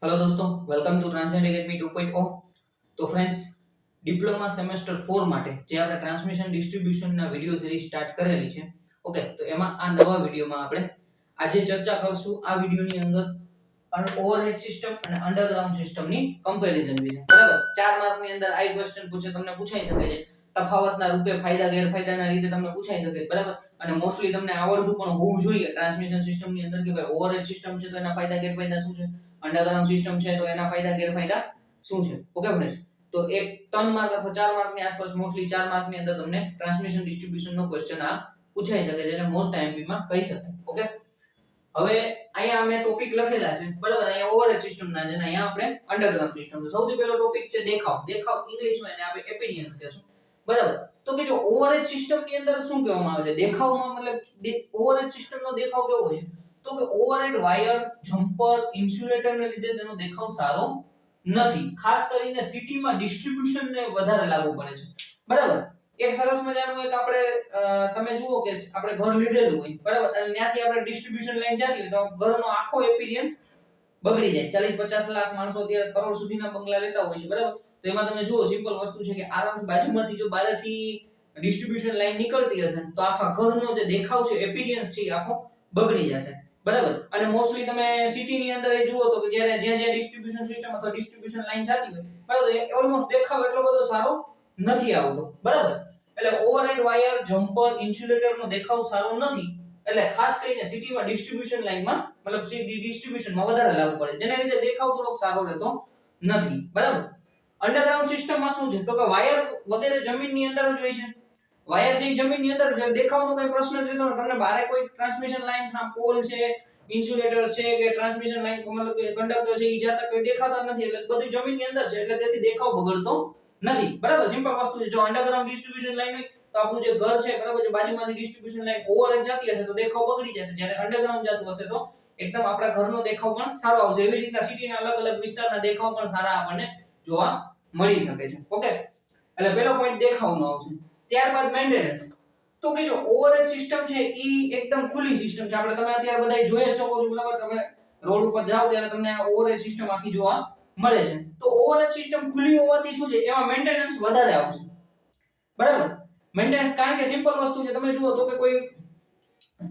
Hello दोस्तों, welcome to transcend academy 2.0। तो friends, diploma semester 4 માટે જે આપણે ટ્રાન્સમિશન ડિસ્ટ્રીબ્યુશન ના વિડિયો સિરીઝ સ્ટાર્ટ કરેલી છે, ઓકે, તો એમાં આ નવા વિડિયોમાં આપણે આજે ચર્ચા કરશું આ વિડિયોની અંદર ઓવરહેડ સિસ્ટમ અને અંડરગ્રાઉન્ડ સિસ્ટમની કમ્પેરિઝન વિશે। બરાબર, 4 માર્કની અંદર આ ક્વેશ્ચન પૂછે, તમને પૂછાઈ શકે છે તફાવતના રૂપે ફાયદા ગેરફાયદાના રીતે તમને પૂછાઈ શકે, બરાબર। અને મોસ્ટલી તમને આવડતું પણ હોવું જોઈએ ટ્રાન્સમિશન સિસ્ટમની અંદર કે ભાઈ ઓવરહેડ સિસ્ટમ છે તો એના ફાયદા ગેરફાયદા શું છે, અંડરગ્રાઉન્ડ સિસ્ટમ છે તો એના ફાયદા ગેરફાયદા શું છે, ઓકે ફ્રેન્ડ્સ। તો એક 3 માર્ક અથવા 4 માર્કની આસપાસ મોસ્ટલી 4 માર્કની અંદર તમને ટ્રાન્સમિશન ડિસ્ટ્રીબ્યુશનનો ક્વેશ્ચન આ પૂછાઈ શકે છે અને મોસ્ટ આઈએમપી માં કહી શકાય, ઓકે। હવે અહીંયા અમે ટોપિક લખેલા છે, બરાબર। અહીંયા ઓવરહેડ સિસ્ટમ ના છે અને અહીંયા આપણે અંડરગ્રાઉન્ડ સિસ્ટમ છે। સૌથી પહેલો ટોપિક છે દેખાવ ઇંગ્લિશમાં એને આપણે એપિયરન્સ કહેશું, બરાબર। તો કે જો ઓવરહેડ સિસ્ટમ ની અંદર શું કહેવામાં આવે છે દેખાવમાં, મતલબ ઓવરહેડ સિસ્ટમનો દેખાવ કેવો હોય છે, તો કે ઓવરહેડ વાયર, જમ્પર, ઇન્સ્યુલેટરને લીધે તેનો દેખાવ સારો નથી। ખાસ કરીને સિટીમાં ડિસ્ટ્રીબ્યુશનને વધારે લાગુ પડે છે, બરાબર। એક સરસ મજાનું એક આપણે તમે જુઓ કે આપણે ઘર લીધેલું હોય, બરાબર, અને ત્યાંથી આપણે ડિસ્ટ્રીબ્યુશન લાઈન જતી હોય તો ઘરનો આખો એપિયરન્સ બગડી જાય। 40-50 લાખ માણસો અત્યારે કરોડ સુધીના બંગલા લેતા હોય છે, બરાબર। તો એમાં તમે જુઓ સિમ્પલ વસ્તુ છે કે આરામથી બાજુમાંથી જો બારેથી ડિસ્ટ્રીબ્યુશન લાઈન નીકળતી હશે તો આખા ઘરનો જે દેખાવ છે, એપિયરન્સ છે, આખો બગડી જશે, બરાબર। અને મોસ્ટલી તમે સિટીની અંદર એ જુઓ તો કે જ્યારે જ્યાં ડિસ્ટ્રીબ્યુશન સિસ્ટમ અથવા ડિસ્ટ્રીબ્યુશન લાઈન જતી હોય, બરાબર, એ ઓલમોસ્ટ દેખાવ એટલો બધો સારો નથી આવતો, બરાબર। એટલે ઓવરહેડ વાયર, જમ્પર, ઇન્સ્યુલેટરનો દેખાવ સારો નથી, એટલે ખાસ કરીને સિટીમાં ડિસ્ટ્રીબ્યુશન લાઈનમાં, મતલબ ડિસ્ટ્રીબ્યુશનમાં વધારે લાગુ પડે, જેના લીધે દેખાવ થોડોક સારો રહેતો નથી, બરાબર। અંડરગ્રાઉન્ડ સિસ્ટમમાં શું છે તો કે વાયર વગેરે જમીનની અંદર જ હોય છે। વાયર જે જમીનની અંદર છે, દેખાવનો કોઈ પ્રશ્ન જ રહેતો નથી। તમને બહાર કોઈ ટ્રાન્સમિશન લાઈન, પોલ છે, ઇન્સ્યુલેટર છે કે ટ્રાન્સમિશન લાઈન, મતલબ કે કંડક્ટર છે, ઈ જાતા કોઈ દેખાતા નથી, એટલે બધું જમીનની અંદર છે, એટલે તેથી દેખાવ બગડતો નથી, બરાબર। સિમ્પલ વસ્તુ છે, જો અંડરગ્રાઉન્ડ ડિસ્ટ્રીબ્યુશન લાઈન હોય તો આપણું જે ઘર છે, બરાબર, જે બાજુમાંથી ડિસ્ટ્રીબ્યુશન લાઈન ઓવરહેડ જતી હશે તો દેખાવ બગડી જશે, જ્યારે અંડરગ્રાઉન્ડ જતું હશે તો એકદમ આપણા ઘરનો દેખાવ પણ સારો આવશે। એવી રીતના સિટીના અલગ અલગ વિસ્તારના દેખાવ પણ સારા આપણને જોવા મળી શકે છે, ઓકે। એટલે પહેલો પોઈન્ટ દેખાવનો આવશે। ત્યારબાદ મેન્ટેનન્સ। તો કે જો ઓવરહેડ સિસ્ટમ છે ઈ એકદમ ખુલ્લી સિસ્ટમ છે, આપણે તમે અત્યારે બધાય જોઈ જ શકો છો, બરાબર। તમે રોડ ઉપર જાઓ ત્યારે તમને આ ઓવરહેડ સિસ્ટમ આખી જોવા મળે છે। તો ઓવરહેડ સિસ્ટમ ખુલ્લી હોવાથી શું છે, એમાં મેન્ટેનન્સ વધારે આવશે, બરાબર। મેન્ટેનન્સ કારણ કે સિમ્પલ વસ્તુ છે, તમે જુઓ તો કે કોઈ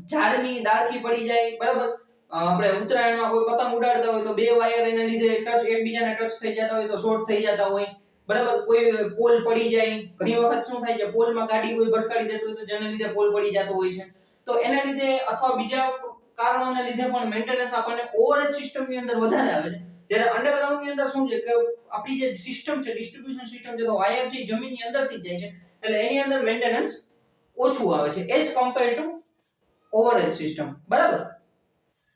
ઝાડની ડાળખી પડી જાય, બરાબર, આપણે ઉત્તરાયણમાં કોઈ પતંગ ઉડાડતા હોય તો બે વાયર એના લીધે એકબીજાને ટચ થઈ જતા હોય તો શોર્ટ થઈ જતા હોય, બરાબર। કોઈ પોલ પડી જાય, ઘણી વખત શું થાય છે પોલમાં ગાડી કોઈ ભટકાડી દેતું હોય તો જેને લીધે પોલ પડી જતો હોય છે, તો એના લીધે અથવા બીજા કારણોને લીધે પણ મેન્ટેનન્સ આપણને ઓવરહેડ સિસ્ટમની અંદર વધારે આવે છે। જ્યારે અંડરગ્રાઉન્ડની અંદર શું છે કે આપણી જે સિસ્ટમ છે, ડિસ્ટ્રીબ્યુશન સિસ્ટમ છે, તો વાયર છે જમીનની અંદરથી જાય છે, એટલે એની અંદર મેન્ટેનન્સ ઓછું આવે છે as compare to overhead system, બરાબર।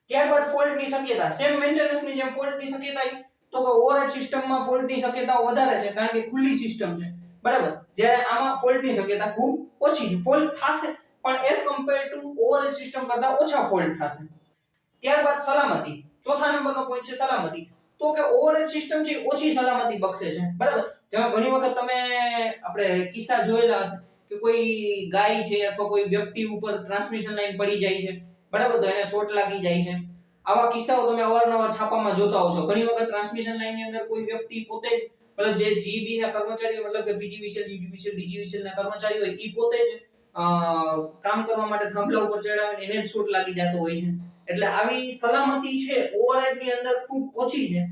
ત્યારબાદ ફોલ્ટની શક્યતા, સેમ મેન્ટેનન્સની જેમ ફોલ્ટની શક્યતા તો કે ઓવરહેડ સિસ્ટમમાં ફોલ્ટની શક્યતાઓ વધારે છે કારણ કે ખુલ્લી સિસ્ટમ છે, બરાબર, જ્યારે આમાં ફોલ્ટની શક્યતા ખૂબ ઓછી છે। ફોલ્ટ થશે પણ as compare to overhead system કરતા ઓછા ફોલ્ટ થશે। ત્યારબાદ સલામતી, ચોથા નંબરનો પોઈન્ટ છે સલામતી। તો કે ઓવરહેડ સિસ્ટમ છે ઓછી સલામતી બક્ષે છે, બરાબર। જેમાં ઘણી વખત તમે આપણે કિસ્સા જોયેલા હશે કે કોઈ ગાય છે અથવા કોઈ વ્યક્તિ ઉપર ટ્રાન્સમિશન લાઈન પડી જાય છે, બરાબર, તો એને શોર્ટ લાગી જાય છે। આવા કિસ્સાઓ તમે અવારનવાર છાપામાં જોતા હો છો। ઘણી વખત ટ્રાન્સમિશન લાઈનની અંદર કોઈ વ્યક્તિ પોતે જ, મતલબ જે જીબી ના કર્મચારીઓ, મતલબ કે પીજીવીસીએલ, યુજીવીસીએલ, ડીજીવીસીએલ ના કર્મચારીઓ હોય, ઈ પોતે જ કામ કરવા માટે થાંભલા ઉપર ચડાવીને એને જ શોર્ટ લાગી જતો હોય છે। એટલે આવી સલામતી છે ઓવરહેડની અંદર ખૂબ ઓછી છે,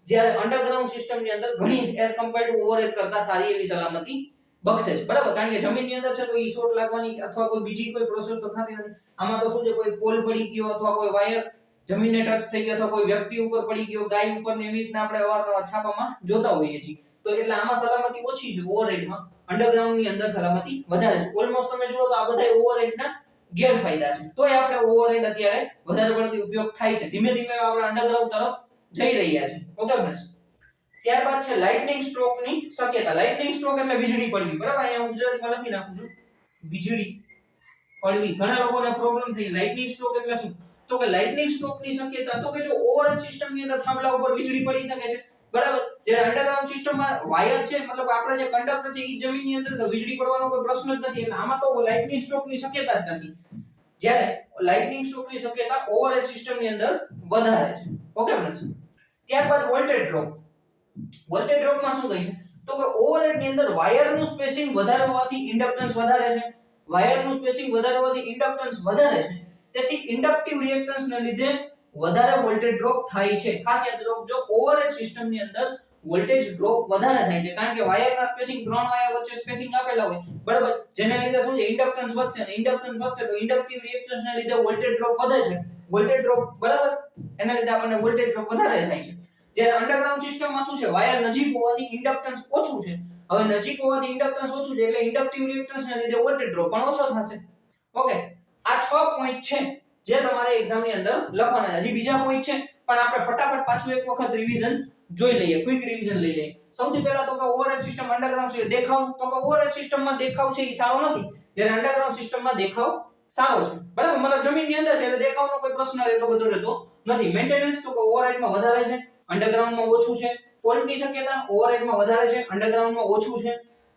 જ્યારે અંડરગ્રાઉન્ડ સિસ્ટમની અંદર ઘણી એઝ કમ્પેર ટુ ઓવરહેડ કરતા સારી એવી સલામતી બક્ષે છે, બરાબર, કારણ કે જમીનની અંદર છે તો ઈ શોર્ટ લાગવાની અથવા કોઈ બીજી કોઈ પ્રોસેસ તો થતી નથી। આમાં તો શું છે, કોઈ પોલ પડી ગયો અથવા કોઈ વાયર જમીનને ટચ થઈ ગયો અથવા કોઈ વ્યક્તિ ઉપર પડી ગયો, ગાય ઉપર ને, એવી રીતના આપણે અવારનવાર છાપામાં જોતા હોઈએ છીએ, તો એટલે આમાં સલામતી ઓછી છે ઓવરહેડમાં, અંડરગ્રાઉન્ડની અંદર સલામતી વધારે છે। ઓલમોસ્ટ તમે જુઓ તો આ બધા ઓવરહેડના ગેરફાયદા છે, તોય આપણે ઓવરહેડ અત્યારે વધારે પડતી ઉપયોગ થાય છે, ધીમે ધીમે આપણે અંડરગ્રાઉન્ડ તરફ જઈ રહ્યા છે, ઓકે ફ્રેન્ડ્સ। ત્યારબાદ છે લાઇટનિંગ સ્ટ્રોકની શક્યતા। લાઇટનિંગ સ્ટ્રોક એટલે વીજળી પડવી, બરાબર, અહીંયા ગુજરાતીમાં લખી નાખું છું, વીજળી પડવી। ઘણા લોકોને પ્રોબ્લેમ થઈ, લાઇટનિંગ સ્ટ્રોક એટલે શું, તો કે લાઇટનિંગ સ્ટ્રોકની શક્યતા, તો કે જો ઓવરહેડ સિસ્ટમની અંદર થાંભલા ઉપર વીજળી પડી શકે છે, બરાબર, જ્યારે અંડરગ્રાઉન્ડ સિસ્ટમમાં વાયર છે, મતલબ આપણે જે કંડક્ટર છે ઈ જમીનની અંદર તો વીજળી પડવાનો કોઈ પ્રશ્ન જ નથી, એટલે આમાં તો લાઇટનિંગ સ્ટ્રોકની શક્યતા જ નથી, જ્યારે લાઇટનિંગ સ્ટ્રોકની શક્યતા ઓવરહેડ સિસ્ટમની અંદર વધારે છે, ઓકે ફ્રેન્ડ્સ। ત્યારબાદ વોલ્ટેજ ડ્રોપ. વોલ્ટેજ ડ્રોપમાં શું કહે છે તો કે ઓવરહેડ ની અંદર વાયરનું સ્પેસિંગ વધારે હોવાથી ઇન્ડક્ટન્સ વધારે છે. વાયરનું સ્પેસિંગ વધારે હોવાથી ઇન્ડક્ટન્સ વધારે છે. તેથી ઇન્ડક્ટિવ રિએક્ટન્સને લીધે વધારે વોલ્ટેજ ડ્રોપ થાય છે. ખાસ યાદ રાખજો ઓવરહેડ સિસ્ટમની અંદર વોલ્ટેજ ડ્રોપ વધારે થાય છે કારણ કે વાયરના સ્પેસિંગ ત્રણ વાયર વચ્ચે સ્પેસિંગ આપેલા હોય બરાબર, જેને લીધે શું છે ઇન્ડક્ટન્સ વધશે અને ઇન્ડક્ટન્સ વધશે તો ઇન્ડક્ટિવ રિએક્ટન્સને લીધે વોલ્ટેજ ડ્રોપ વધે છે. વોલ્ટેજ ડ્રોપ બરાબર એના લીધે આપણને વોલ્ટેજ ડ્રોપ વધારે થાય છે. જ્યારે અંડરગ્રાઉન્ડ સિસ્ટમમાં શું છે વાયર નજીક હોવાથી ઇન્ડક્ટન્સ ઓછું છે. હવે નજીક હોવાથી ઇન્ડક્ટન્સ ઓછું છે એટલે ઇન્ડક્ટિવ રિએક્ટન્સને લીધે વોલ્ટેજ ડ્રોપ પણ ઓછો થશે. ઓકે, આ 6 પોઈન્ટ છે જે તમારે એક્ઝામની અંદર લખવાના છે. હજી બીજા પોઈન્ટ છે પણ આપણે ફટાફટ પાછું એક વખત રિવીઝન જોઈ લઈએ, ક્વિક રિવીઝન લઈ લઈએ. સૌથી પહેલા તો કે ઓવરહેડ સિસ્ટમ અંડરગ્રાઉન્ડ છે દેખાવ, તો કે ઓવરહેડ સિસ્ટમમાં દેખાવ છે એ સારો નથી, જ્યારે અંડરગ્રાઉન્ડ સિસ્ટમમાં દેખાવ સારો છે બરાબર, મતલબ જમીનની અંદર છે એટલે દેખાવનો કોઈ પ્રશ્ન એટલો બધો રહેતો નથી. મેન્ટેનન્સ તો કે ઓવરહેડમાં વધારે છે, અંડરગ્રાઉન્ડમાં ઓછું છે. ફોલ્ટની શક્યતા ઓવરહેડમાં વધારે છે, અંડરગ્રાઉન્ડમાં ઓછું છે.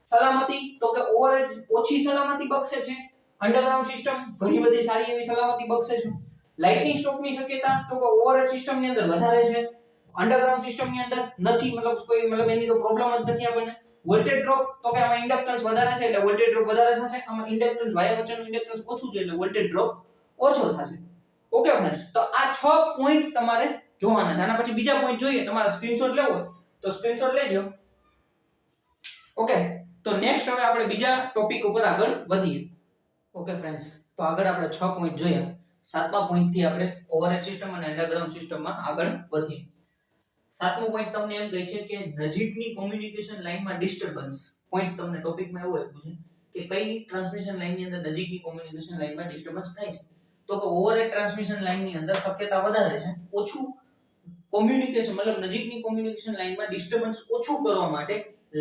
સલામતી તો કે ઓવરહેડ ઓછી સલામતી બક્ષે છે, અંડરગ્રાઉન્ડ સિસ્ટમ ઘણી બધી સારી એવી સલામતી બક્ષે છે. લાઇટનિંગ સ્ટ્રોકની શક્યતા તો કે ઓવરહેડ સિસ્ટમની અંદર વધારે છે, અંડરગ્રાઉન્ડ સિસ્ટમની અંદર નથી, મતલબ એની તો પ્રોબ્લેમ જ નથી આપણને. વોલ્ટેજ ડ્રોપ તો કે આમાં ઇન્ડક્ટન્સ વધારે છે એટલે વોલ્ટેજ ડ્રોપ વધારે થશે, આમાં ઇન્ડક્ટન્સ વાયર વચ્ચેનું ઇન્ડક્ટન્સ ઓછું છે એટલે વોલ્ટેજ ડ્રોપ ઓછો થશે. ઓકે ફ્રેન્ડ્સ, તો આ 6 પોઈન્ટ તમારે જોવાના છે. આના પછી બીજા પોઈન્ટ જોઈએ, તમારે સ્ક્રીનશોટ લેવો હોય તો સ્ક્રીનશોટ લેજો. ઓકે, તો નેક્સ્ટ હવે આપણે બીજા ટોપિક ઉપર આગળ વધીએ. ઓકે ફ્રેન્ડ્સ, તો આગળ આપણે 6 પોઈન્ટ જોયા. 7મા પોઈન્ટ થી આપણે ઓવરહેડ સિસ્ટમ અને અંડરગ્રાઉન્ડ સિસ્ટમમાં આગળ વધીએ. 7મો પોઈન્ટ તમને એમ કહે છે કે નજીકની કોમ્યુનિકેશન લાઇનમાં ડિસ્ટર્બન્સ. પોઈન્ટ તમને ટોપિકમાં એવું આપ્યું છે કે કઈ ટ્રાન્સમિશન લાઇનની અંદર નજીકની કોમ્યુનિકેશન લાઇનમાં ડિસ્ટર્બન્સ થાય છે. તો કે ઓવરહેડ ટ્રાન્સમિશન લાઇનની અંદર શક્યતા વધારે છે. ઓછું કોમ્યુનિકેશન મતલબ નજીકની કોમ્યુનિકેશન લાઇનમાં ડિસ્ટર્બન્સ ઓછું કરવા માટે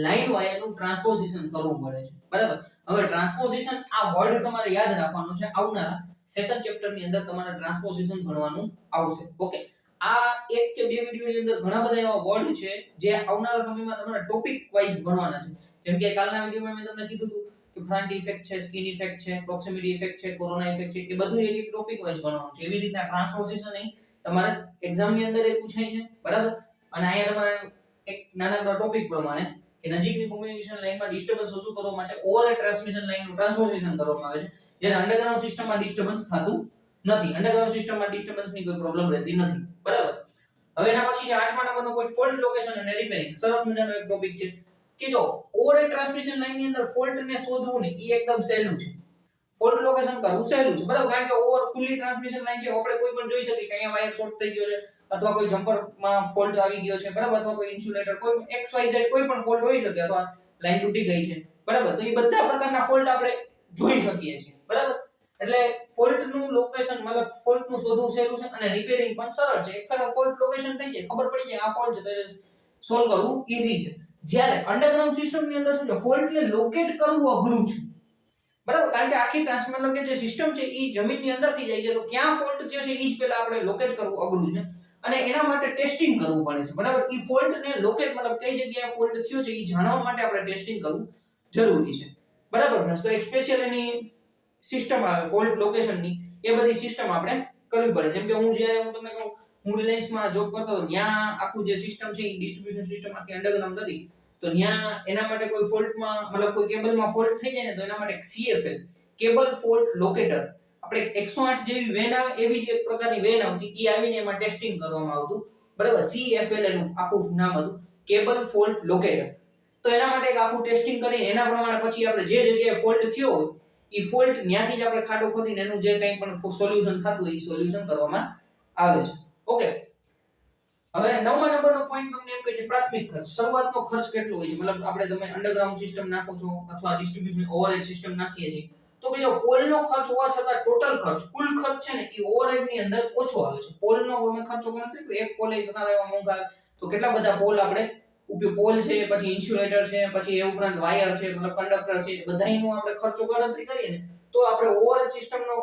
લાઇન વાયરનું ટ્રાન્સપોઝિશન કરવું પડે છે બરાબર. હવે ટ્રાન્સપોઝિશન આ વર્ડ તમારે યાદ રાખવાનો છે, આવનારા સેકન્ડ ચેપ્ટરની અંદર તમારે ટ્રાન્સપોઝિશન ભણવાનું આવશે. ઓકે, આ એક કે બે વિડિયોની અંદર ઘણા બધા એવા વર્ડ છે જે આવનારા સમયમાં તમારે ટોપિક વાઇઝ ભણવાના છે. જેમ કે કાલના વિડિયોમાં મેં તમને કીધું હતું કે ફ્રન્ટ ઇફેક્ટ છે, સ્કિન ઇફેક્ટ છે, પ્રોક્સિમિટી ઇફેક્ટ છે, કોરોના ઇફેક્ટ છે, એ બધું એક એક ટોપિક વાઇઝ ભણવાનું છે. એવી રીતના ટ્રાન્સપોઝિશન એ તમારે એક્ઝામની અંદર એ પૂછાય છે બરાબર. અને અહીંયા તમારે એક નાનકડા ટોપિક પ્રમાણે કે નજીકની કોમ્યુનિકેશન લાઇનમાં ડિસ્ટર્બન્સ ઓછું કરવા માટે ઓવરહેડ ટ્રાન્સમિશન લાઇનનું ટ્રાન્સપોઝિશન કરવામાં આવે છે, જ્યારે અંડરગ્રાઉન્ડ સિસ્ટમમાં ડિસ્ટર્બન્સ થતું નથી. અંડરગ્રાઉન્ડ સિસ્ટમમાં ડિસ્ટર્બન્સની કોઈ પ્રોબ્લેમ રહેતી નથી બરાબર. હવે એના પછી છે 8મા નંબરનો પોઈન્ટ ફોલ્ટ લોકેશન અને રિપેરિંગ. સરસ મજાનો એક ટોપિક છે કે જો ઓવરહેડ ટ્રાન્સમિશન લાઇનની અંદર ફોલ્ટને શોધવું ને એ એકદમ સહેલું છે. ફોલ્ટ લોકેશન કરવું સહેલું છે બરાબર, કારણ કે ઓવર ખુલ્લી ટ્રાન્સમિશન લાઇન છે, આપણે કોઈ પણ જોઈ શકીએ કે અહીંયા વાયર શોર્ટ થઈ ગયો છે અથવા કોઈ જમ્પરમાં ફોલ્ટ આવી ગયો છે બરાબર, અથવા કોઈ ઇન્સ્યુલેટર કોઈ XYZ કોઈ પણ ફોલ્ટ હોઈ શકે, અથવા લાઈન તૂટી ગઈ છે બરાબર. તો એ બધા પ્રકારના ફોલ્ટ આપણે જોઈ શકીએ છીએ બરાબર. એટલે ફોલ્ટનું લોકેશન મતલબ ફોલ્ટનું શોધવું સહેલું છે અને રિપેરિંગ પણ સરળ છે. એક ફેરા ફોલ્ટ લોકેશન થઈ જાય, ખબર પડી જાય આ ફોલ્ટ છે તો સોલ્વ કરવું ઈઝી છે. જ્યારે અંડરગ્રાઉન્ડ સિસ્ટમની અંદર શું છે ફોલ્ટને લોકેટ કરવું અઘરું છે બરાબર, કારણ કે આખી ટ્રાન્સમિશન કે જે સિસ્ટમ છે એ જમીનની અંદરથી જાય છે, તો ક્યાં ફોલ્ટ થયો છે એ જ પહેલા આપણે લોકેટ કરવું અઘરું છે અને એના માટે ટેસ્ટિંગ કરવું પડે છે બરાબર. એ ફોલ્ટને લોકેટ મતલબ કઈ જગ્યાએ ફોલ્ટ થયો છે એ જાણવા માટે આપણે ટેસ્ટિંગ કરવું જરૂરી છે બરાબર. તો એક સ્પેશિયલ એની સિસ્ટમ આવે ફોલ્ટ લોકેશનની, એ બધી સિસ્ટમ આપણે કરવી પડે. જેમ કે હું તમને કહું, હું રિલાયન્સમાં જોબ કરતો હતો, ત્યાં આખું જે સિસ્ટમ છે એ ડિસ્ટ્રીબ્યુશન સિસ્ટમ આખી અંડરગ્રાઉન્ડ હતી, તો ત્યાં એના માટે કોઈ ફોલ્ટમાં મતલબ કોઈ કેબલમાં ફોલ્ટ થઈ જાય ને તો એના માટે CFL કેબલ ફોલ્ટ લોકેટર, આપણે 108 જેવી વેન આવે એવી જ એક પ્રકારની વેન આવતી, ઈ આવીને એમાં ટેસ્ટિંગ કરવામાં આવતું બરાબર. CFL એનું આખું નામ હતું, કેબલ ફોલ્ટ લોકેટર. તો એના માટે એક આખું ટેસ્ટિંગ કરીને એના પ્રમાણે પછી આપણે જે જગ્યાએ ફોલ્ટ થયો હોય ઈ ફોલ્ટ ત્યાંથી જ આપણે ખાડો ખોદીને એનું જે કંઈ પણ સોલ્યુશન થતું હોય એ સોલ્યુશન કરવામાં આવે છે. ઓકે, હવે 9મા નંબરનો પોઈન્ટ તમને એમ કહે છે પ્રાથમિક ખર્ચ. શરૂઆતનો ખર્ચ કેટલો હોય છે, મતલબ આપણે તમે અંડરગ્રાઉન્ડ સિસ્ટમ નાખો છો અથવા ડિસ્ટ્રીબ્યુશન ઓવરહેડ સિસ્ટમ નાખીએ છીએ તો કે જો પોલનો ખર્ચ હોવા છતાં ટોટલ ખર્ચ કુલ ખર્ચ છે ને એ ઓવરહેડ ની અંદર ઓછો આવે છે. પોલનો અમે ખર્ચો ગણતરી તો એક પોલ એ ઘણા એવા મોંઘા, તો કેટલા બધા પોલ આપણે ઉપયોગ, પોલ છે, પછી ઇન્સ્યુલેટર છે, પછી એ ઉપરાંત વાયર છે, મતલબ કંડક્ટર છે, બધાયનો આપણે ખર્ચો ગણતરી કરીએ ને તો આપણે ઓવરહેડ સિસ્ટમનો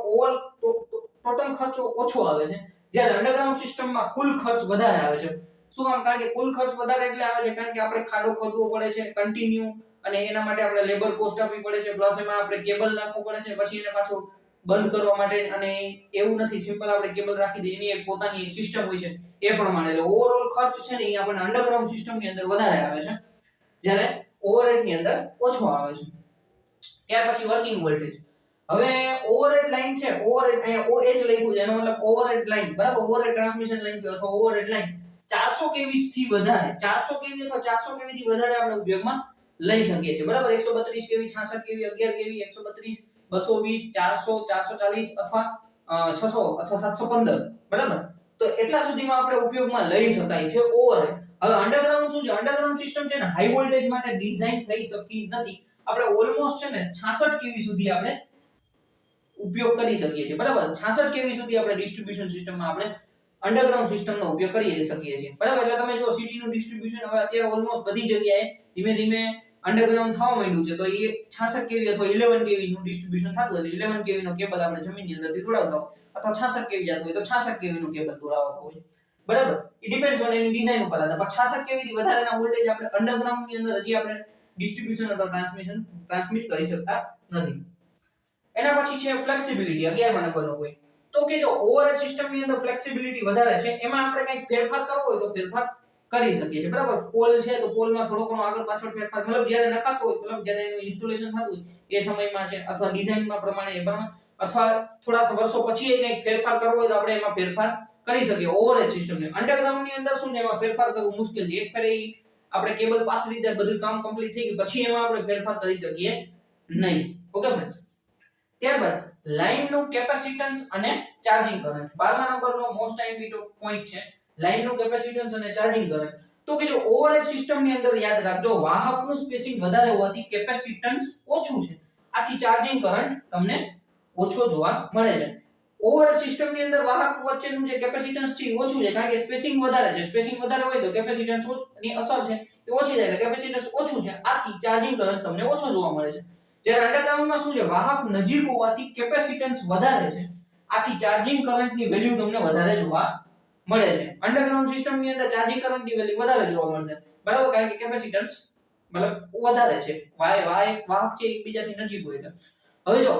ટોટલ ખર્ચો ઓછો આવે છે, જ્યારે અંડરગ્રાઉન્ડ સિસ્ટમમાં કુલ ખર્ચ વધારે આવે છે. શું કામ? કારણ કે કુલ ખર્ચ વધારે એટલે આવે છે કારણ કે આપણે ખાડો ખોદવો પડે છે કન્ટિન્યુ, અને એના માટે આપણે લેબર કોસ્ટ આપવી પડે છે, પ્લસ એમાં આપણે કેબલ નાખવું પડે છે, પછી એને પાછું બંધ કરવા માટે, અને એવું નથી સિમ્પલ આપણે કેબલ રાખી દઈએ, એની એક પોતાની એક સિસ્ટમ હોય છે એ પ્રમાણે. એટલે ઓવરઓલ ખર્ચ છે ને એ આપણને અંડરગ્રાઉન્ડ સિસ્ટમની અંદર વધારે આવે છે, જ્યારે ઓવરહેડની અંદર ઓછો આવે છે. ત્યાર પછી વર્કિંગ વોલ્ટેજ. હવે ઓવરહેડ લાઈન છે, ઓવરહેડ અહીંયા OH લખ્યું છે, એનો મતલબ ઓવરહેડ લાઈન, બરાબર, ઓવરહેડ ટ્રાન્સમિશન લાઈન અથવા ઓવરહેડ લાઈન 400 kV થી વધારે, 400 kV અથવા 400 kV થી વધારે આપણે ઉપયોગમાં લઈ શકીએ છીએ, બરાબર. 132 kV, 66 kV, 11 kV, 132, 220, 400, 440 અથવા 600 અથવા 715, બરાબર. તો એટલા સુધીમાં આપણે ઉપયોગમાં લઈ શકાય છે ઓવરહેડ. હવે અંડરગ્રાઉન્ડ શું છે? અંડરગ્રાઉન્ડ સિસ્ટમ છે ને હાઈ વોલ્ટેજ માટે ડિઝાઇન થઈ શકી નથી. આપણે ઓલમોસ્ટ છે ને 66 kV સુધી આપણે ઉપયોગ કરી શકીએ છીએ, બરાબર. 66 kV સુધી આપણે ડિસ્ટ્રીબ્યુશન સિસ્ટમમાં આપણે અંડરગ્રાઉન્ડ સિસ્ટમનો ઉપયોગ કરી શકીએ છીએ, બરાબર. એટલે તમે જો સિટીનું ડિસ્ટ્રીબ્યુશન હવે અત્યારે ઓલમોસ્ટ બધી જગ્યાએ ધીમે ધીમે અંડરગ્રાઉન્ડ થવા માંડ્યું છે, તો એ 66 kV અથવા 11 kV નું ડિસ્ટ્રીબ્યુશન થતું હોય, 11 kV નો કેબલ આપણે જમીનની અંદરથી દોડાવતા હોય, અથવા 66 kV જતું હોય તો 66 kV નું કેબલ દોરાવતો હોય, બરાબર. એ ડિપેન્ડ્સ ઓન એની ડિઝાઇન ઉપર આધાર. પણ 66 kV થી વધારેના વોલ્ટેજ આપણે અંડરગ્રાઉન્ડની અંદર હજી આપણે ડિસ્ટ્રીબ્યુશન અથવા ટ્રાન્સમિટ કરી શકતા નથી. એના પછી છે ફ્લેક્સિબિલિટી, 11મા નંબરનો પોઈન્ટ. તો કે જો ઓવરહેડ સિસ્ટમની અંદર ફ્લેક્સિબિલિટી વધારે છે, એમાં આપણે કંઈક ફેરફાર કરવો હોય તો ફેરફાર કરી શકીએ છીએ, બરાબર. પોલ છે તો પોલમાં થોડો ઘણો આગળ પાછળ ફેરફાર, મતલબ જ્યારે નખાતો હોય, મતલબ જ્યારે એનું ઇન્સ્ટોલેશન થતું હોય એ સમયમાં છે, અથવા ડિઝાઇનમાં પ્રમાણે એ પ્રમાણે, અથવા થોડા વર્ષો પછી એ કંઈક ફેરફાર કરવો હોય તો આપણે એમાં ફેરફાર કરી શકીએ ઓવરહેડ સિસ્ટમને. અંડરગ્રાઉન્ડની અંદર શું છે, એમાં ફેરફાર કરવું મુશ્કેલ છે. એક ફેરે આપણે કેબલ પાથરી દે, બધું કામ કમ્પ્લીટ થઈ ગયું પછી એમાં આપણે ફેરફાર કરી શકીએ નહીં. Okay friends. ત્યારબાદ લાઈનનું કેપેસિટન્સ અને ચાર્જિંગ કરંટ. 12મા નંબરનો મોસ્ટ આઈમ્પી પોઈન્ટ છે લાઈનનું કેપેસિટન્સ અને ચાર્જિંગ કરંટ. તો કે જો ઓવરહેડ સિસ્ટમની અંદર યાદ રાખજો, વાહકનું સ્પેસિંગ વધારે હોવાથી કેપેસિટન્સ ઓછું છે, આથી ચાર્જિંગ કરંટ તમને ઓછો જોવા મળે છે. ઓવરહેડ સિસ્ટમની અંદર વાહક વચ્ચેનું જે કેપેસિટન્સ છે એ ઓછું છે, કારણ કે સ્પેસિંગ વધારે છે. સ્પેસિંગ વધારે હોય તો કેપેસિટન્સ ની અસર છે એ ઓછી થાય, એટલે કેપેસિટન્સ ઓછું છે, આથી ચાર્જિંગ કરંટ તમને ઓછો જોવા મળે છે. જ્યારે અંડરગ્રાઉન્ડમાં શું છે, વાહક નજીક હોવાથી કેપેસિટન્સ વધારે છે, આથી ચાર્જિંગ કરંટની વેલ્યુ તમને વધારે જોવા મળે છે. અંડરગ્રાઉન્ડ સિસ્ટમની અંદર ચાર્જિંગ કરંટની વેલ્યુ વધારે જોવા મળશે, બરાબર, કારણ કે કેપેસિટન્સ મતલબ વધારે છે, વાહક છે એકબીજાથી નજીક હોય છે. હવે જો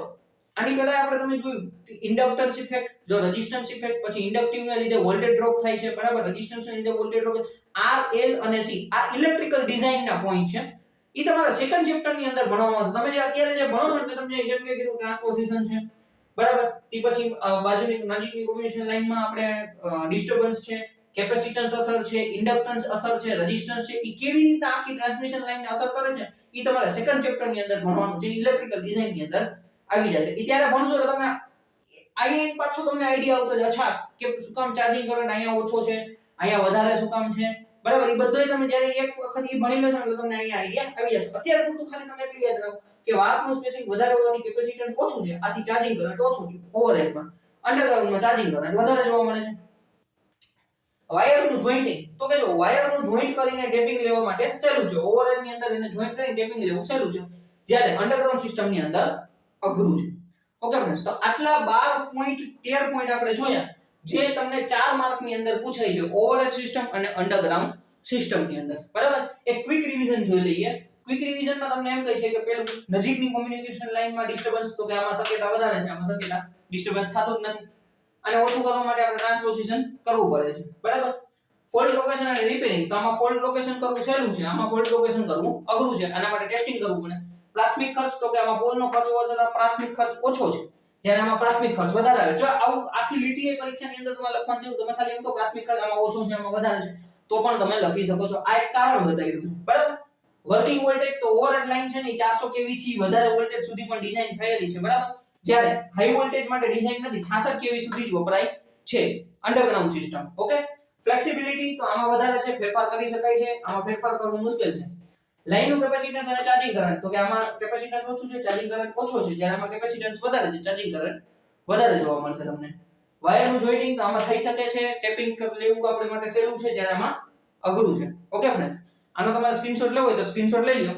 આની પહેલા આપણે તમે જોયું ઇન્ડક્ટન્સ ઇફેક્ટ, જો રેઝિસ્ટન્સ ઇફેક્ટ, પછી ઇન્ડક્ટિવના લીધે વોલ્ટેજ ડ્રોપ થાય છે, બરાબર, રેઝિસ્ટન્સના લીધે વોલ્ટેજ ડ્રોપ. R, L અને C આ ઇલેક્ટ્રિકલ ડિઝાઇનના પોઈન્ટ છે. ઈ તમારા સેકન્ડ ચેપ્ટર ની અંદર ભણવામાં આવશે. તમે જે અત્યારે જે ભણો છો ને, તમને જેમ કે કીધું ટ્રાન્સપોઝિશન છે, બરાબર, તે પછી બાજુની નજીકની કોમ્યુનિકેશન લાઈનમાં આપણે ડિસ્ટર્બન્સ છે, કેપેસિટન્સ અસર છે, ઇન્ડક્ટન્સ અસર છે, રેઝિસ્ટન્સ છે, ઈ કેવી રીતે આખી ટ્રાન્સમિશન લાઈનને અસર કરે છે ઈ તમારે સેકન્ડ ચેપ્ટર ની અંદર ભણવાનું છે, ઇલેક્ટ્રિકલ ડિઝાઇન ની અંદર આવી જશે. ઈ ત્યારે ભણશો એટલે તમને અહીંયા પાછું તમને આઈડિયા આવતો છે, અચ્છા કે શું કામ ચાર્જિંગ કરંટ અહીંયા ઓછો છે, અહીંયા વધારે શું કામ છે, બરાબર. એ બધુંય તમે જ્યારે એક વખત ઈ ભણી લેશો એટલે તમને અહીંયા આઈડિયા આવી જશે. અત્યારે પૂરતું ખાલી તમે એટલું યાદ રાખો કે વાહકનું સ્પેસિંગ વધારે હોવાથી કેપેસિટન્સ ઓછું છે, આથી ચાર્જિંગ કરંટ ઓછું છે ઓવરહેડમાં. અંડરગ્રાઉન્ડમાં ચાર્જિંગ કરંટ વધારે જોવા મળે છે. વાયરનું જોઈન્ટિંગ. તો કે જો વાયરનું જોઈન્ટ કરીને ટેપિંગ લેવા માટે સહેલું છે. ઓવરહેડની અંદર એને જોઈન્ટ કરીને ટેપિંગ લેવું સહેલું છે, જ્યારે અંડરગ્રાઉન્ડ સિસ્ટમની અંદર અઘરું છે. ઓકે ફ્રેન્ડ્સ, તો આટલા 12 પોઈન્ટ 13 પોઈન્ટ આપણે જોયા જે તમને 4 માર્કની અંદર પૂછાય છે ઓવરહેડ સિસ્ટમ અને અંડરગ્રાઉન્ડ સિસ્ટમની અંદર, બરાબર. એક ક્વિક રિવિઝન જોઈ લઈએ. ક્વિક રિવિઝનમાં તમને એમ કહે છે કે પેલું નજીકની કોમ્યુનિકેશન લાઈનમાં ડિસ્ટર્બન્સ, તો કે આમાં શક્યતા વધારે છે, આમાં શક્યતા ડિસ્ટર્બન્સ થતું જ નથી. અને ઓછું કરવા માટે આપણે ટ્રાન્સપોઝિશન કરવું પડે છે, બરાબર. ફોલ્ટ લોકેશન અને રિપેરિંગ, તો આમાં ફોલ્ટ લોકેશન કરવું સહેલું છે, આમાં ફોલ્ટ લોકેશન કરવું અઘરું છે, આના માટે ટેસ્ટિંગ કરવું પડે. પ્રાથમિક ખર્ચ, તો કે આમાં પોલનો ખર્ચ હોવા છતાં પ્રાથમિક ખર્ચ ઓછો છે, જ્યારે આમાં પ્રાથમિક ખર્ચ વધારે આવે. જો આવું આખી લીટીએ પરીક્ષાની અંદર તમારે લખવાનું થયું, તમે ખાલી એમ કહો પ્રાથમિક ખર્ચ આમાં ઓછો છે, આમાં વધારે છે, તો પણ તમે લખી શકો છો. આ એક કારણ બતાવી દઉં છું, બરાબર. વર્કિંગ વોલ્ટેજ, તો ઓવરહેડ લાઈન છે ને 400 kV થી વધારે વોલ્ટેજ સુધી પણ ડિઝાઇન થયેલી છે, બરાબર. જ્યારે હાઈ વોલ્ટેજ માટે ડિઝાઇન નથી, 66 kV સુધી જ વપરાય છે અંડરગ્રાઉન્ડ સિસ્ટમ. ઓકે. ફ્લેક્સિબિલિટી, તો આમાં વધારે છે, ફેરફાર કરી શકાય છે, આમાં ફેરફાર કરવું મુશ્કેલ છે. લાઈનનું કેપેસિટન્સ અને ચાર્જિંગ કરંટ, તો કે આમાં કેપેસિટન્સ ઓછું છે, ચાર્જિંગ કરંટ ઓછો છે, જ્યારે આમાં કેપેસિટન્સ વધારે છે, ચાર્જિંગ કરંટ વધારે જોવા મળશે તમને. વાયરનું જોઈન્ટિંગ, તો આમાં થઈ શકે છે, ટેપિંગ લેવું આપણે માટે સહેલું છે, જ્યારે આમાં અઘરું છે. ઓકે ફ્રેન્ડ્સ, આનો તમારે સ્ક્રીનશોટ લેવો હોય તો સ્ક્રીનશોટ લઈ લો.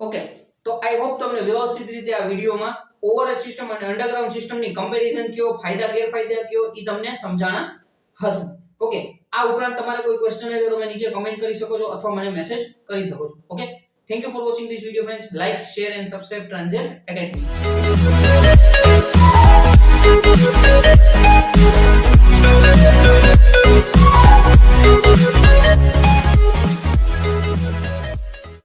ઓકે, તો આઈ હોપ તમને વ્યવસ્થિત રીતે આ વિડિયોમાં ઓવરહેડ સિસ્ટમ અને અંડરગ્રાઉન્ડ સિસ્ટમની કમ્પેરિઝન કયો, ફાયદા ગેરફાયદા કયો ઈ તમને સમજાણા હશે. ઓકે, આ ઉપરાંત તમારે કોઈ ક્વેશ્ચન હોય તો તમે નીચે કમેન્ટ કરી શકો છો અથવા મને મેસેજ કરી શકો છો. Okay, Thank you for watching this video, friends. Like, share and subscribe Transient Academy.